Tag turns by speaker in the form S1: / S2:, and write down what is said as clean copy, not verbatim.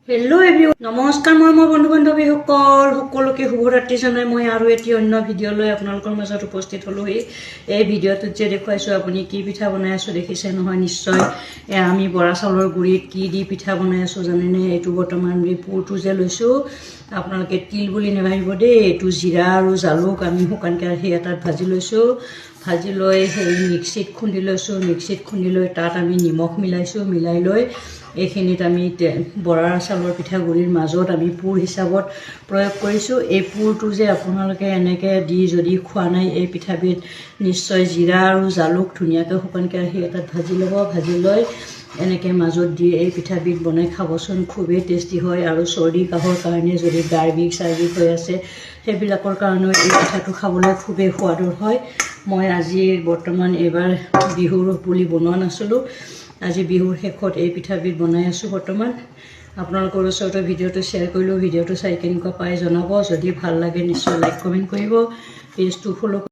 S1: Hello' everyone, নমস্কাৰ। মই বন্ধু বান্ধৱীসকল সকলোকে শুভৰাত্ৰি জনাই মই আৰু এটি অন্য ভিডিঅ' লৈ আপোনালোকৰ মাজত উপস্থিত হ'লোহি। এই ভিডিঅ'টোত যে দেখুৱাইছোঁ আপুনি কি পিঠা বনাই আছোঁ দেখিছে নহয় নিশ্চয়। আমি বৰা চাউলৰ গুড়িত কি দি পিঠা বনাই আছোঁ জানেনে? এইটো বৰ্তমান পুৰটো যে লৈছোঁ আপোনালোকে তিল বুলি নাভাবিব দেই, এইটো জিৰা আৰু জালুক আমি শুকান কেৰাহী এটাত ভাজি লৈছোঁ। ভাজি লৈ সেই মিক্সিত খুন্দি লৈছোঁ। মিক্সিত খুন্দি লৈ তাত আমি নিমখ মিলাইছোঁ। মিলাই লৈ এইখিনিত আমি বৰা চাউলৰ পিঠাগুড়িৰ মাজত আমি পুৰ হিচাপত প্ৰয়োগ কৰিছোঁ। এই পুৰটো যে আপোনালোকে এনেকৈ দি যদি খোৱা নাই এই পিঠাবিধ নিশ্চয় জিৰা আৰু জালুক ধুনীয়াকৈ শুকান কেৰাহী এটাত ভাজি ল'ব। ভাজি লৈ এনেকৈ মাজত দি এই পিঠাবিধ বনাই খাবচোন, খুবেই টেষ্টি হয়। আৰু চৰ্দি কাহৰ কাৰণে যদি গাৰ বিষ চাৰ বিষ হৈ আছে সেইবিলাকৰ কাৰণেও এই পিঠাটো খাবলৈ খুবেই সোৱাদৰ হয়। মই আজি বৰ্তমান এইবাৰ বিহুৰ বুলি বনোৱা নাছিলোঁ, আজি বিহুৰ শেষত এই পিঠাবিধ বনাই আছোঁ। বৰ্তমান আপোনালোকৰ ওচৰতে ভিডিঅ'টো শ্বেয়াৰ কৰিলোঁ। ভিডিঅ'টো চাই কেনেকুৱা পাই জনাব। যদি ভাল লাগে নিশ্চয় লাইক কমেণ্ট কৰিব, পেজটো ফ'ল'